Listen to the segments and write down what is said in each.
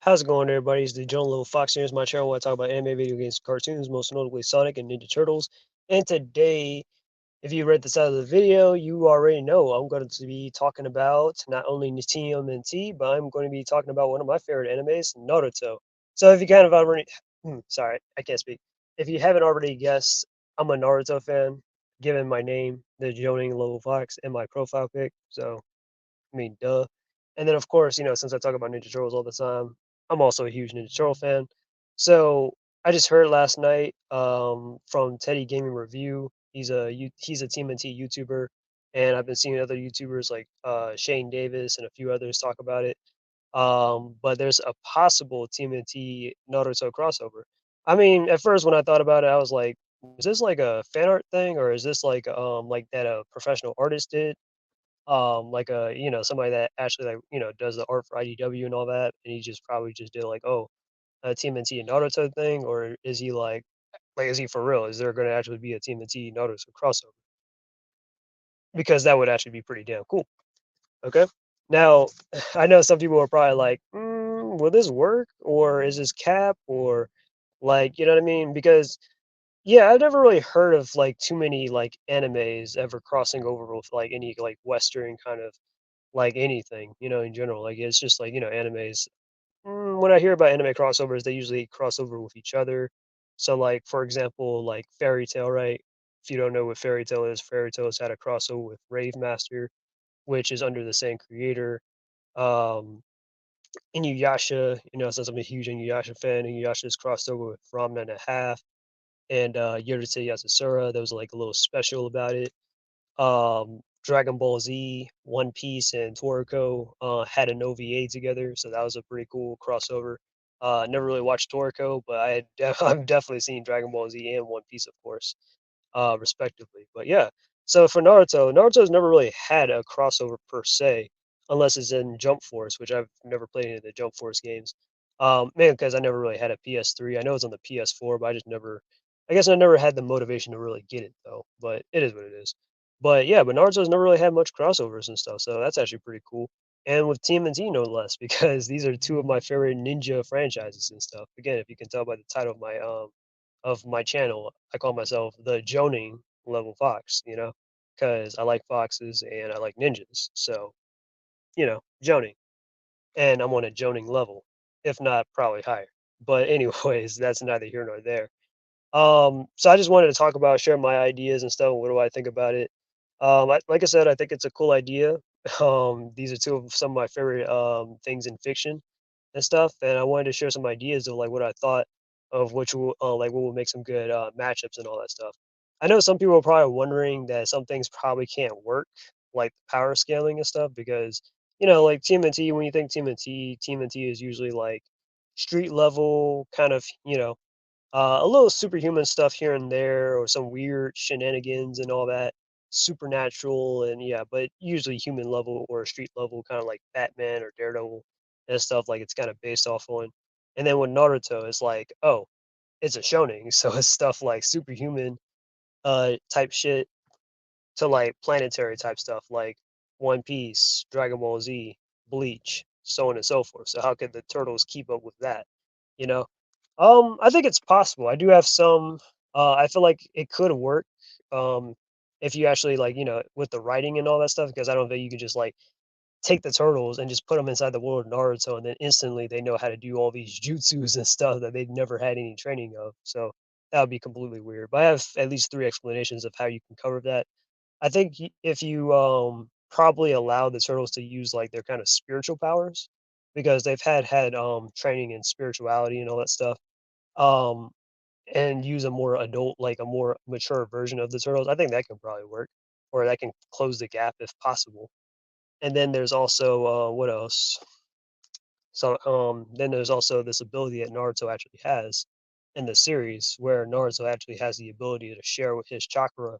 How's it going, everybody? It's the John Little Fox. Here's my channel where I talk about anime, video games, cartoons, most notably Sonic and Ninja Turtles. And today, if you read the side of the video, you already know I'm going to be talking about not only TMNT, but I'm going to be talking about one of my favorite animes, Naruto. So if you kind of already, sorry, I can't speak. If you haven't already guessed, I'm a Naruto fan, given my name, the Joning Little Fox, and my profile pic. So I mean, duh. And then, of course, since I talk about Ninja Turtles all the time, I'm also a huge Ninja Turtle fan. So I just heard last night from Teddy Gaming Review. He's a TMNT YouTuber, and I've been seeing other YouTubers like Shane Davis and a few others talk about it. But there's a possible TMNT Naruto crossover. I mean, at first when I thought about it, I was like, is this like a fan art thing, or is this like that a professional artist did? Like somebody that actually like does the art for IDW and all that, and he just probably just did like a TMNT and Naruto thing, or is he like is he for real? Is there going to actually be a TMNT Naruto crossover? Because that would actually be pretty damn cool. Okay, now I know some people are probably like, will this work, or is this cap, or like you know what I mean? Because yeah, I've never really heard of like too many like animes ever crossing over with like any like Western kind of like anything, in general. Like it's just like, animes. When I hear about anime crossovers, they usually cross over with each other. So like for example, like Fairy Tail, right? If you don't know what Fairy Tail is, Fairy Tail's had a crossover with Rave Master, which is under the same creator. Um Inuyasha, since I'm a huge Inuyasha fan, Inuyasha's crossed over with Ranma and a half and Yorite Yasasura. There was like a little special about it. Dragon Ball Z, One Piece, and Toriko had an OVA together, so that was a pretty cool crossover. Never really watched Toriko, but I've definitely seen Dragon Ball Z and One Piece, of course, respectively. But yeah, so for Naruto, Naruto's never really had a crossover per se, unless it's in Jump Force, which I've never played any of the Jump Force games. Man, because I never really had a PS3. I know it's on the PS4, but I just never. I guess I never had the motivation to really get it though. But it is what it is. But yeah, but Naruto's never really had much crossovers and stuff, so that's actually pretty cool. And with TMNT no less, because these are two of my favorite ninja franchises and stuff. Again, if you can tell by the title of my channel, I call myself the Joning level fox, because I like foxes and I like ninjas. So, Joning. And I'm on a Joning level, if not probably higher. But anyways, that's neither here nor there. So I just wanted to talk about share my ideas and stuff. What do I think about it? Like I said, I think it's a cool idea. These are two of some of my favorite things in fiction and stuff, and I wanted to share some ideas of like what I thought of which will like what would make some good matchups and all that stuff. I know some people are probably wondering that some things probably can't work, like power scaling and stuff, because like TMNT. When you think TMNT, TMNT is usually like street level kind of a little superhuman stuff here and there, or some weird shenanigans and all that, supernatural and yeah, but usually human level or street level, kind of like Batman or Daredevil and stuff. Like it's kind of based off on. And then with Naruto, it's like, oh, it's a shonen, so it's stuff like superhuman type shit to like planetary type stuff, like One Piece, Dragon Ball Z, Bleach, so on and so forth. So how could the turtles keep up with that? You know, I think it's possible. I do have some. I feel like it could work. Um, if you actually like, with the writing and all that stuff, because I don't think you could just like take the turtles and just put them inside the world of Naruto, and then instantly they know how to do all these jutsus and stuff that they've never had any training of. So that would be completely weird. But I have at least three explanations of how you can cover that. I think if you probably allow the turtles to use like their kind of spiritual powers, because they've had training in spirituality and all that stuff, um, and use a more adult, like a more mature version of the turtles, I think that can probably work, or that can close the gap if possible. And then there's also what else? So then there's also this ability that Naruto actually has in the series, where Naruto actually has the ability to share with his chakra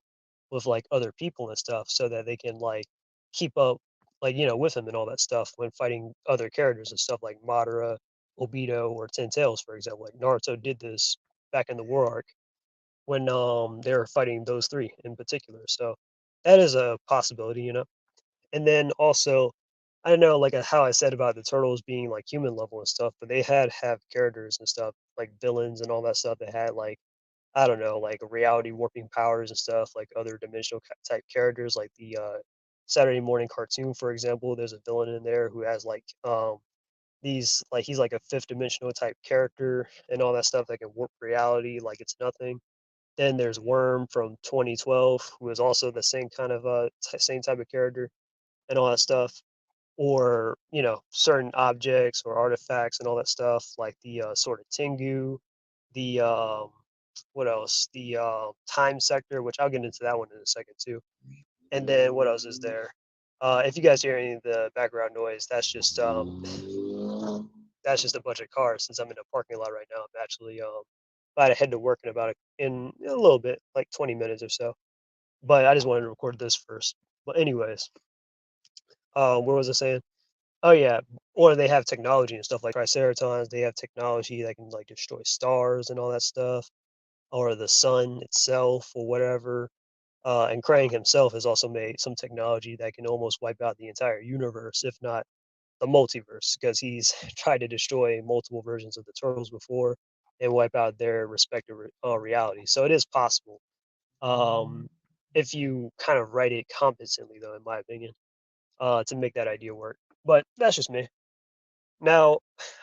with like other people and stuff, so that they can like keep up, like with him and all that stuff when fighting other characters and stuff like Madara, Obito, or Ten Tails, for example. Like Naruto did this back in the War arc when they were fighting those three in particular. So that is a possibility. And then also I don't know, like, how I said about the turtles being, like, human level and stuff, but they had have characters and stuff, like villains and all that stuff that had, like, I don't know, like, reality warping powers and stuff, like other dimensional type characters, like the, Saturday morning cartoon, for example, there's a villain in there who has, like, these like, he's like a fifth dimensional type character and all that stuff that can warp reality like it's nothing. Then there's Worm from 2012, who is also the same kind of, same type of character and all that stuff. Or, certain objects or artifacts and all that stuff, like the, Sword of Tengu, the, what else? The, Time Sector, which I'll get into that one in a second too. And then what else is there? If you guys hear any of the background noise, that's just a bunch of cars since I'm in a parking lot right now. I'm actually, about to head to work in a little bit, like 20 minutes or so. But I just wanted to record this first. But anyways, what was I saying? Oh yeah, or they have technology and stuff like Triceratons. They have technology that can like destroy stars and all that stuff, or the sun itself, or whatever. And Krang himself has also made some technology that can almost wipe out the entire universe, if not the multiverse, because he's tried to destroy multiple versions of the turtles before and wipe out their respective realities. So it is possible, um, if you kind of write it competently, though, in my opinion, to make that idea work. But that's just me. Now,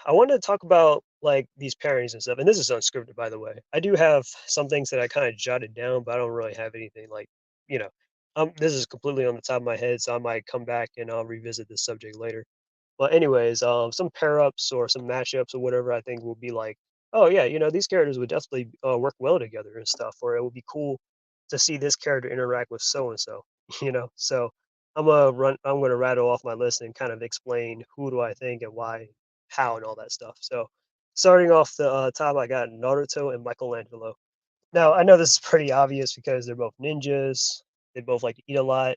I wanted to talk about like these pairings and stuff, and this is unscripted, by the way. I do have some things that I kind of jotted down, but I don't really have anything like, you know, this is completely on the top of my head, so I might come back and I'll revisit this subject later. But anyways, some pair ups or some matchups or whatever I think will be like, oh yeah, these characters would definitely work well together and stuff, or it would be cool to see this character interact with so and so, So I'm gonna rattle off my list and kind of explain who do I think and why, how, and all that stuff. So starting off the top, I got Naruto and Michelangelo. Now I know this is pretty obvious because they're both ninjas. They both like to eat a lot.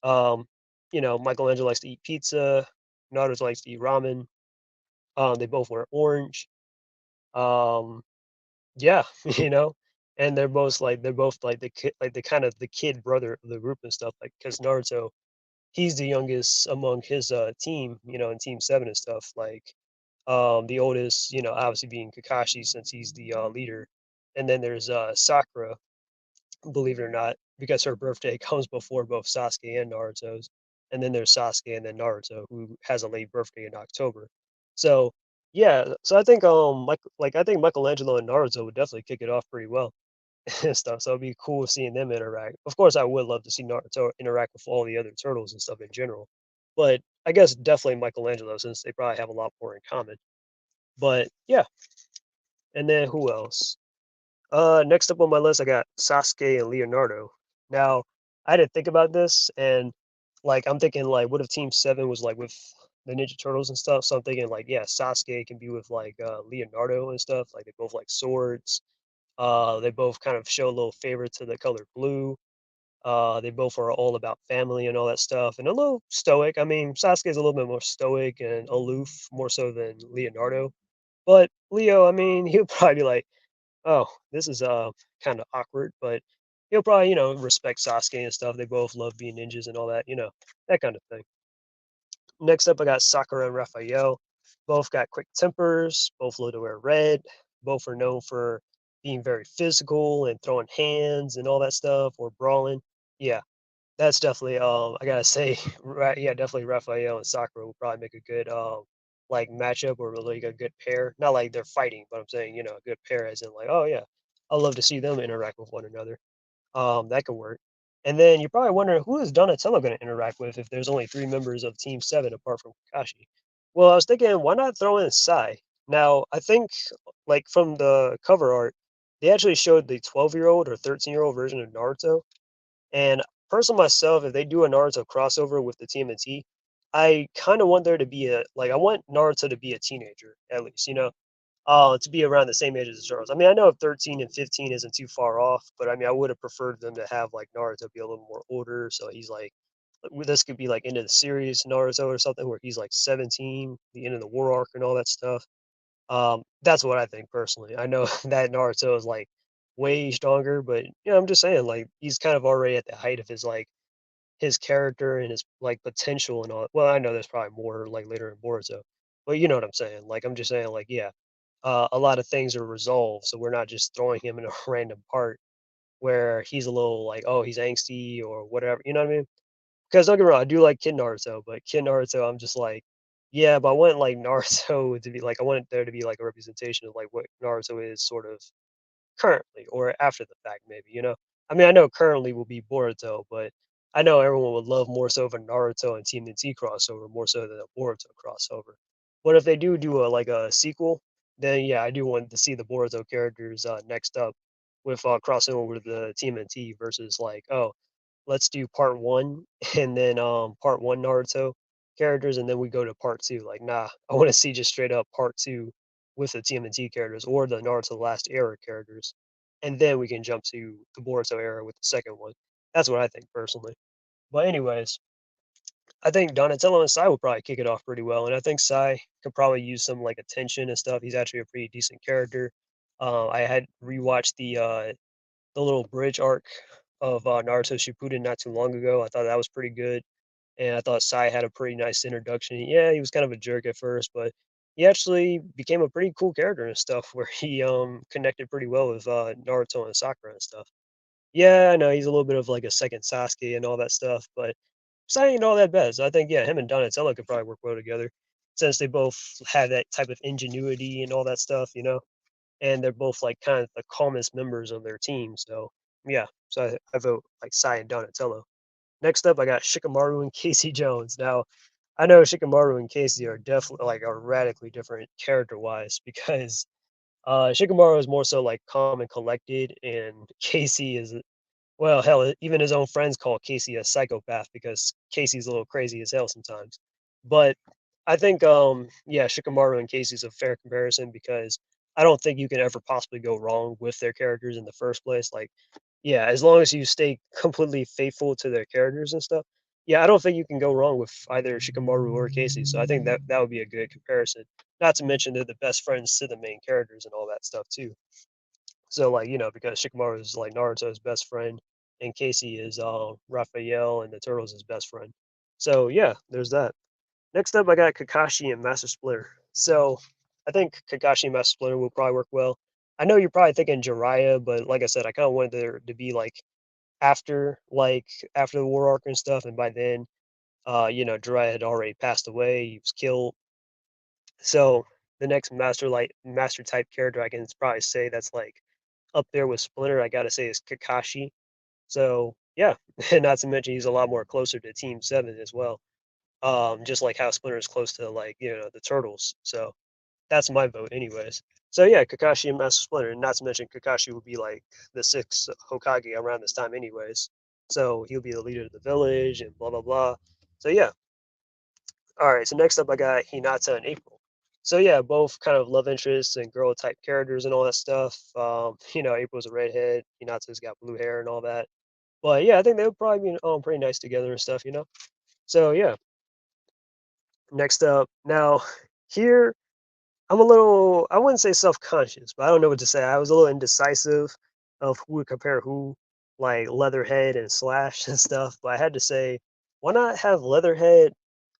Um, Michelangelo likes to eat pizza. Naruto likes to eat ramen. They both wear orange. Um, yeah, and they're both like the kid, like the kind of the kid brother of the group and stuff. Like because Naruto, he's the youngest among his team, in Team Seven and stuff. Like the oldest, obviously being Kakashi since he's the leader, and then there's Sakura, believe it or not, because her birthday comes before both Sasuke and Naruto's. And then there's Sasuke and then Naruto, who has a late birthday in October. So yeah, so I think I think Michelangelo and Naruto would definitely kick it off pretty well and stuff. So it'd be cool seeing them interact. Of course, I would love to see Naruto interact with all the other turtles and stuff in general. But I guess definitely Michelangelo since they probably have a lot more in common. But yeah, and then who else? Next up on my list, I got Sasuke and Leonardo. Now, I didn't think about this, and like I'm thinking, like, what if Team Seven was like with the Ninja Turtles and stuff? So I'm thinking, like, yeah, Sasuke can be with like Leonardo and stuff. Like they both like swords. They both kind of show a little favor to the color blue. They both are all about family and all that stuff, and a little stoic. I mean, Sasuke's a little bit more stoic and aloof, more so than Leonardo. But Leo, I mean, he'll probably be like, oh, this is kind of awkward, but he'll probably, respect Sasuke and stuff. They both love being ninjas and all that, that kind of thing. Next up, I got Sakura and Raphael. Both got quick tempers, both love to wear red, both are known for being very physical and throwing hands and all that stuff or brawling. Yeah, that's definitely I gotta say, right, yeah, definitely Raphael and Sakura will probably make a good like matchup or really a good pair. Not like they're fighting, but I'm saying, a good pair as in like, oh yeah, I love to see them interact with one another. That could work. And then you're probably wondering who is Donatello going to interact with if there's only three members of Team Seven apart from Kakashi. Well, I was thinking, why not throw in Sai? Now, I think like from the cover art, they actually showed the 12-year-old or 13-year-old version of Naruto, and personally myself, if they do a Naruto crossover with the TMNT, I kind of want there to be I want Naruto to be a teenager at least, to be around the same age as the Turtles. I mean, I know 13 and 15 isn't too far off, but I mean, I would have preferred them to have like Naruto be a little more older, so he's like, this could be like into the series Naruto or something where he's like 17, the end of the war arc and all that stuff. That's what I think personally. I know that Naruto is like way stronger, but I'm just saying like he's kind of already at the height of his like his character and his like potential and all. Well, I know there's probably more like later in Boruto, but you know what I'm saying. Like I'm just saying, like yeah, a lot of things are resolved, so we're not just throwing him in a random part where he's a little like, oh, he's angsty or whatever. You know what I mean? Because don't get me wrong, I do like Kid Naruto, but Kid Naruto, I'm just like, yeah, but I want like Naruto to be like, I want there to be like a representation of like what Naruto is sort of currently or after the fact, maybe, you know? I mean, I know currently will be Boruto, but I know everyone would love more so of a Naruto and TMNT crossover more so than a Boruto crossover. But if they do a like a sequel, then yeah, I do want to see the Boruto characters next up with crossing over to the TMNT versus like, oh, let's do part one and then part one Naruto characters and then we go to part two. Like, nah, I want to see just straight up part two with the TMNT characters or the Naruto Last Era characters, and then we can jump to the Boruto era with the second one. That's what I think personally. But anyways, I think Donatello and Sai will probably kick it off pretty well, and I think Sai could probably use some like attention and stuff. He's actually a pretty decent character. I had rewatched the little bridge arc of Naruto Shippuden not too long ago. I thought that was pretty good, and I thought Sai had a pretty nice introduction. Yeah, he was kind of a jerk at first, but he actually became a pretty cool character and stuff where he connected pretty well with Naruto and Sakura and stuff. Yeah, I know he's a little bit of like a second Sasuke and all that stuff, but Sai ain't all that bad. So I think yeah, him and Donatello could probably work well together since they both have that type of ingenuity and all that stuff, you know. And they're both like kind of the calmest members of their team. So yeah, so I vote like Sai and Donatello. Next up, I got Shikamaru and Casey Jones. Now, I know Shikamaru and Casey are definitely like are radically different character wise because Shikamaru is more so like calm and collected, and Casey is well, hell, even his own friends call Casey a psychopath because Casey's a little crazy as hell sometimes. But I think, yeah, Shikamaru and Casey's a fair comparison because I don't think you can ever possibly go wrong with their characters in the first place. Like, yeah, as long as you stay completely faithful to their characters and stuff, yeah, I don't think you can go wrong with either Shikamaru or Casey. So I think that that would be a good comparison. Not to mention they're the best friends to the main characters and all that stuff too. So, like, you know, because Shikamaru is like Naruto's best friend, and Casey is Raphael and the Turtles' best friend. So yeah, there's that. Next up, I got Kakashi and Master Splinter. So I think Kakashi and Master Splinter will probably work well. I know you're probably thinking Jiraiya, but like I said, I kind of wanted there to be like after the war arc and stuff, and by then, you know, Jiraiya had already passed away. He was killed. So the next master type character I can probably say that's like up there with Splinter, I gotta say is Kakashi. So yeah, and not to mention he's a lot more closer to Team Seven as well. Just like how Splinter is close to like you know the Turtles. So that's my vote, anyways. So yeah, Kakashi and Master Splinter, and not to mention Kakashi will be like the sixth Hokage around this time, anyways. So he'll be the leader of the village and blah blah blah. So yeah, all right, so next up, I got Hinata and April. So yeah, both kind of love interests and girl type characters and all that stuff. You know, April's a redhead, Hinata's got blue hair and all that. But yeah, I think they would probably be pretty nice together and stuff, you know. So yeah, next up, now here I'm a little I wouldn't say self conscious, but I don't know what to say. I was a little indecisive of who would compare who, like Leatherhead and Slash and stuff. But I had to say, why not have Leatherhead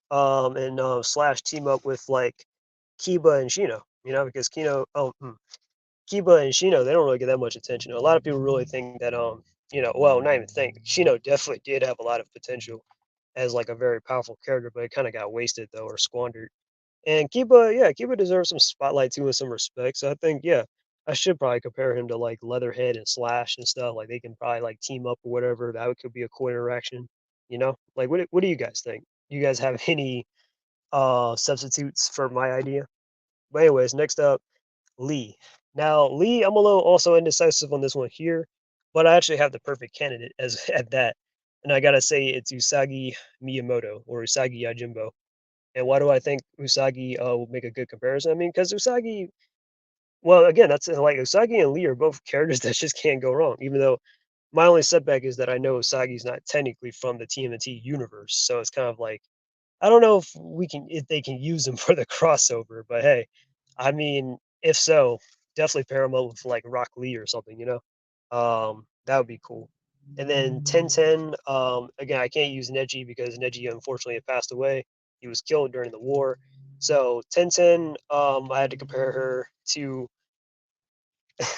and Slash team up with like Kiba and Shino, you know, because Kiba and Shino, they don't really get that much attention. A lot of people really think that you know, well, not even think. Shino definitely did have a lot of potential as like a very powerful character, but it kind of got wasted though or squandered. And Kiba, yeah, Kiba deserves some spotlight too and some respect. So I think, yeah, I should probably compare him to like Leatherhead and Slash and stuff. Like they can probably like team up or whatever. Could be a cool interaction, you know? Like what do you guys think? You guys have any substitutes for my idea? But anyways, next up, Lee. Now, Lee, I'm a little also indecisive on this one here, but I actually have the perfect candidate as at that. And I gotta say it's Usagi Miyamoto or Usagi Yajimbo. And why do I think Usagi will make a good comparison? I mean, because Usagi, well, again, that's like Usagi and Lee are both characters that just can't go wrong. Even though my only setback is that I know Usagi's not technically from the TMNT universe, so it's kind of like I don't know if they can use him for the crossover, but hey, I mean, if so, definitely pair him up with like Rock Lee or something, you know? That would be cool. And then 1010, again, I can't use Neji because Neji unfortunately had passed away. He was killed during the war. So 1010, I had to compare her to.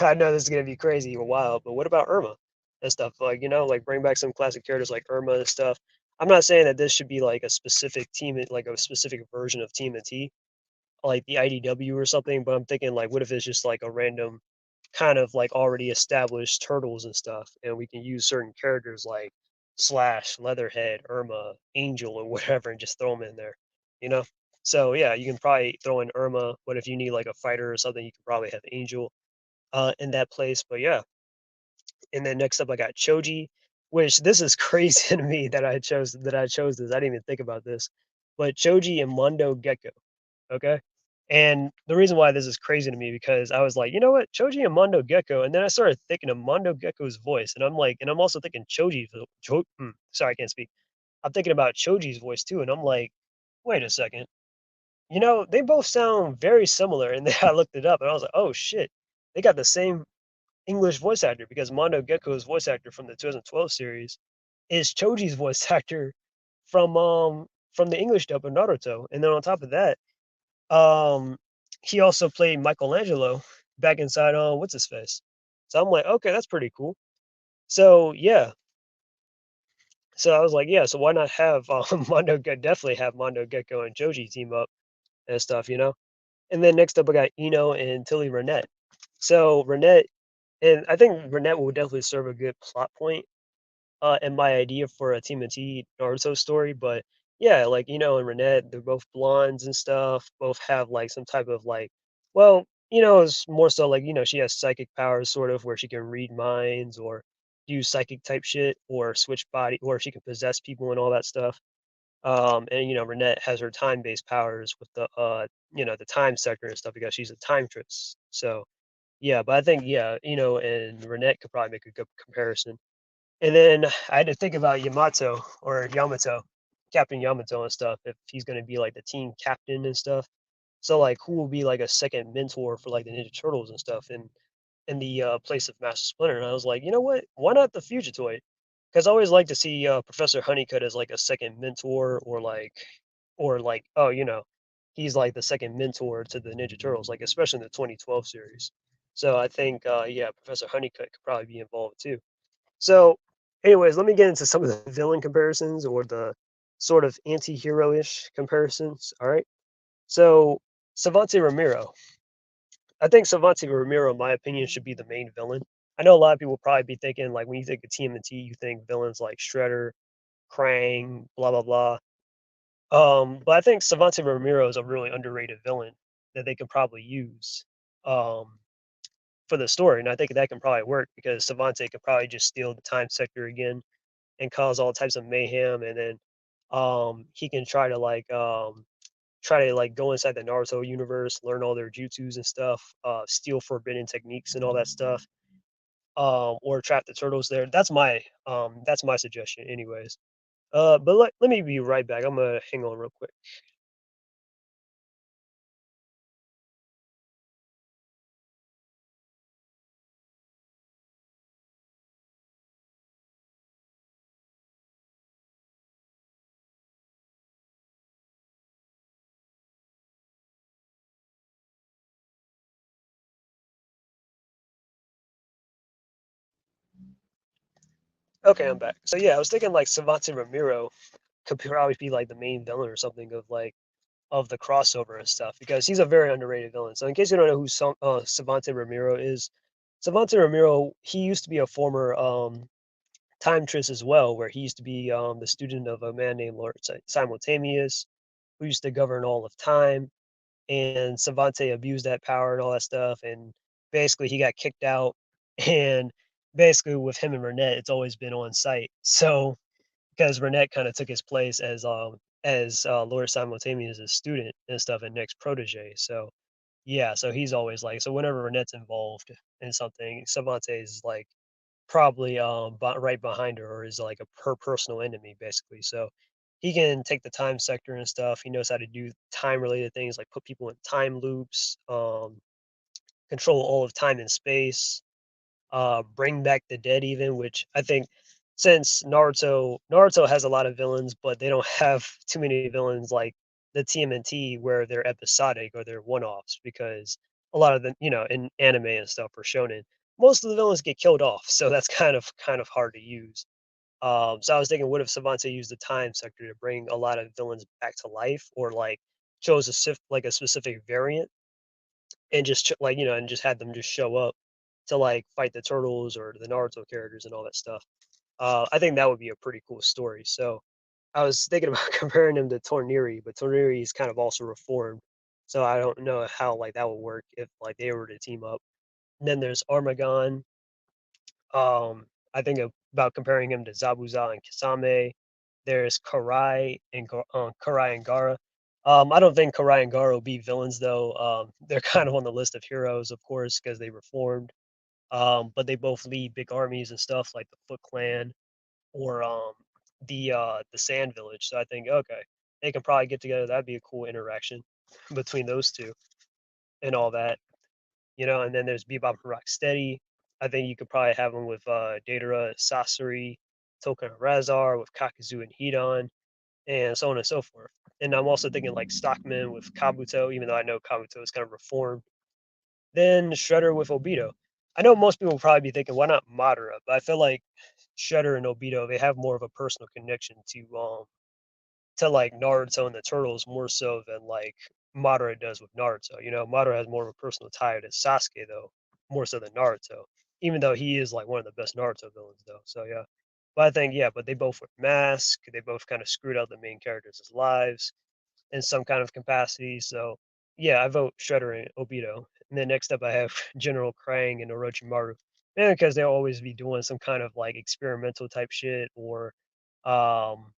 I know this is gonna be crazy a while, but what about Irma and stuff? Like, like bring back some classic characters like Irma and stuff. I'm not saying that this should be like a specific team, like a specific version of Team and T, like the IDW or something, but I'm thinking like, what if it's just like a random kind of like already established turtles and stuff, and we can use certain characters like Slash, Leatherhead, Irma, Angel, or whatever, and just throw them in there, you know? So yeah, you can probably throw in Irma, but if you need like a fighter or something, you can probably have Angel in that place. But yeah, and then next up I got Choji, which this is crazy to me that I chose this. I didn't even think about this, but Choji and Mondo Gecko. Okay. And the reason why this is crazy to me because I was like, you know what, Choji and Mondo Gecko, and then I started thinking of Mondo Gecko's voice, and I'm like, and I'm also thinking sorry, I can't speak. I'm thinking about Choji's voice too, and I'm like, wait a second, they both sound very similar. And then I looked it up, and I was like, oh shit, they got the same English voice actor because Mondo Gecko's voice actor from the 2012 series is Choji's voice actor from the English dub of Naruto, and then on top of that um, he also played Michelangelo back inside what's his face. So I'm like, okay, that's pretty cool. So yeah, so I was like, yeah, so why not have definitely have Mondo Gecko and Joji team up and stuff. And then next up, I got Eno and Tilly Renette. So Renette, and I think Renette will definitely serve a good plot point and my idea for a Team T Naruto story. But yeah, like and Renette, they're both blondes and stuff. Both have like some type of like, well, it's more so like she has psychic powers, sort of, where she can read minds or do psychic type shit, or switch body, or she can possess people and all that stuff. And Renette has her time based powers with the time sector and stuff because she's a time trutz. So yeah, but I think yeah, and Renette could probably make a good comparison. And then I had to think about Yamato, Captain Yamato and stuff, if he's gonna be like the team captain and stuff. So like who will be like a second mentor for like the Ninja Turtles and stuff in the place of Master Splinter. And I was like, you know what? Why not the Fugitoid? Because I always like to see Professor Honeycutt as like a second mentor or like, oh, he's like the second mentor to the Ninja Turtles, like especially in the 2012 series. So I think yeah, Professor Honeycutt could probably be involved too. So, anyways, let me get into some of the villain comparisons or the sort of anti-hero-ish comparisons. All right. So, Savante Ramiro. I think Savante Ramiro, in my opinion, should be the main villain. I know a lot of people probably be thinking like when you think of TMNT, you think villains like Shredder, Krang, blah blah blah. But I think Savante Ramiro is a really underrated villain that they could probably use um, for the story, and I think that can probably work because Savante could probably just steal the time sector again and cause all types of mayhem, and then he can try to like go inside the Naruto universe, learn all their jutsus and stuff, steal forbidden techniques and all that stuff, or trap the turtles there. That's my suggestion anyways. But let me be right back. I'm gonna hang on real quick. Okay, I'm back. So yeah, I was thinking like Savante Ramiro could probably be like the main villain or something of the crossover and stuff because he's a very underrated villain. So in case you don't know who Savante Ramiro is, Savante Ramiro, he used to be a former time trist as well, where he used to be the student of a man named Lord Simultaneous, who used to govern all of time. And Savante abused that power and all that stuff. And basically, he got kicked out. And basically, with him and Renette, it's always been on site. So because Renette kind of took his place as Lord Simultaneous' student and stuff and next protege. So yeah, so he's always like so whenever Renette's involved in something, Savante is like probably right behind her or is like her personal enemy basically. So he can take the time sector and stuff. He knows how to do time related things like put people in time loops, control all of time and space, bring back the dead even, which I think since Naruto has a lot of villains, but they don't have too many villains like the TMNT where they're episodic or they're one-offs because a lot of them, in anime and stuff or shonen, most of the villains get killed off, so that's kind of hard to use. So I was thinking, what if Savante used the time sector to bring a lot of villains back to life, or like chose like a specific variant and just and just had them just show up to like fight the turtles or the Naruto characters and all that stuff. I think that would be a pretty cool story. So I was thinking about comparing him to Torniri, but Torniri is kind of also reformed. So I don't know how like that would work if like they were to team up. And then there's Armagon. I think about comparing him to Zabuza and Kisame. There's Karai and Gara. I don't think Karai and Gara will be villains though. They're kind of on the list of heroes, of course, because they reformed. But they both lead big armies and stuff like the Foot Clan or the Sand Village. So I think okay, they can probably get together. That'd be a cool interaction between those two and all that. And then there's Bebop and Rocksteady. I think you could probably have them with Datara, Sasori, Token and Razar, with Kakuzu and Hidan, and so on and so forth. And I'm also thinking like Stockman with Kabuto, even though I know Kabuto is kind of reformed. Then Shredder with Obito. I know most people will probably be thinking, why not Madara? But I feel like Shredder and Obito, they have more of a personal connection to like Naruto and the Turtles more so than like Madara does with Naruto. Madara has more of a personal tie to Sasuke though, more so than Naruto. Even though he is like one of the best Naruto villains though. So yeah. But I think yeah, but they both wear masks. They both kind of screwed out the main characters' lives in some kind of capacity. So yeah, I vote Shredder and Obito. And then next up I have General Krang and Orochimaru. Mainly because they'll always be doing some kind of like experimental type shit um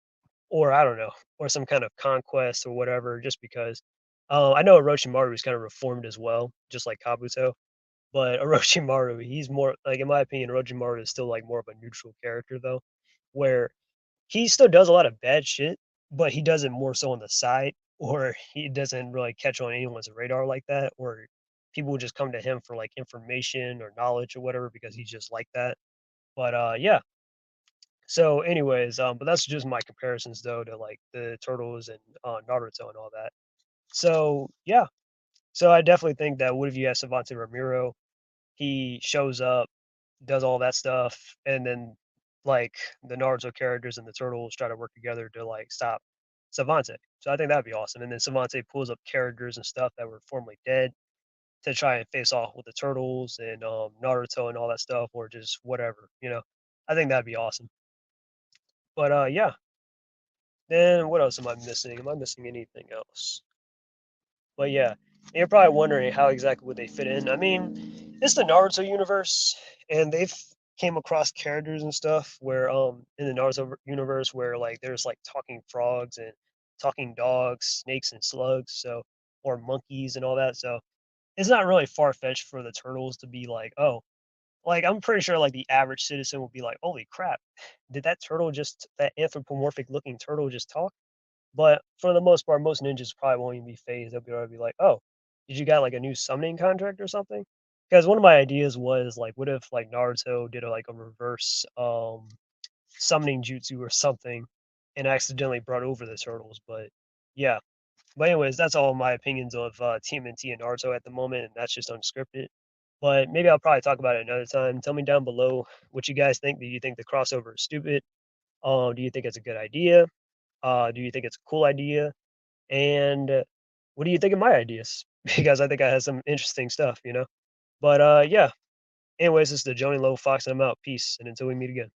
or I don't know, or some kind of conquest or whatever, just because. I know Orochimaru is kind of reformed as well, just like Kabuto. But Orochimaru, he's more like, in my opinion, Orochimaru is still like more of a neutral character though, where he still does a lot of bad shit, but he does it more so on the side, or he doesn't really catch on anyone's radar like that, or people will just come to him for like information or knowledge or whatever because he's just like that. But yeah, so, anyways, but that's just my comparisons though to like the Turtles and Naruto and all that. So yeah, so I definitely think that what if you have Savante Ramiro? He shows up, does all that stuff, and then like the Naruto characters and the Turtles try to work together to like stop Savante. So I think that'd be awesome. And then Savante pulls up characters and stuff that were formerly dead to try and face off with the Turtles and Naruto and all that stuff, or just whatever. I think that'd be awesome. But yeah, then what else am I missing? Am I missing anything else? But yeah, and you're probably wondering how exactly would they fit in. I mean, it's the Naruto universe, and they've came across characters and stuff where in the Naruto universe where like there's like talking frogs and talking dogs, snakes and slugs, so or monkeys and all that. So it's not really far fetched for the turtles to be like, oh, like I'm pretty sure like the average citizen will be like, holy crap, did that anthropomorphic looking turtle just talk? But for the most part, most ninjas probably won't even be phased. They'll be like, "Oh, did you got like a new summoning contract or something?" Because one of my ideas was like, what if like Naruto did like a reverse summoning jutsu or something, and accidentally brought over the turtles? But yeah. But anyways, that's all my opinions of TMNT and Naruto at the moment, and that's just unscripted. But maybe I'll probably talk about it another time. Tell me down below what you guys think. Do you think the crossover is stupid? Do you think it's a good idea? Do you think it's a cool idea? And what do you think of my ideas? Because I think I had some interesting stuff. But yeah. Anyways, this is the Johnny Low Fox, and I'm out. Peace, and until we meet again.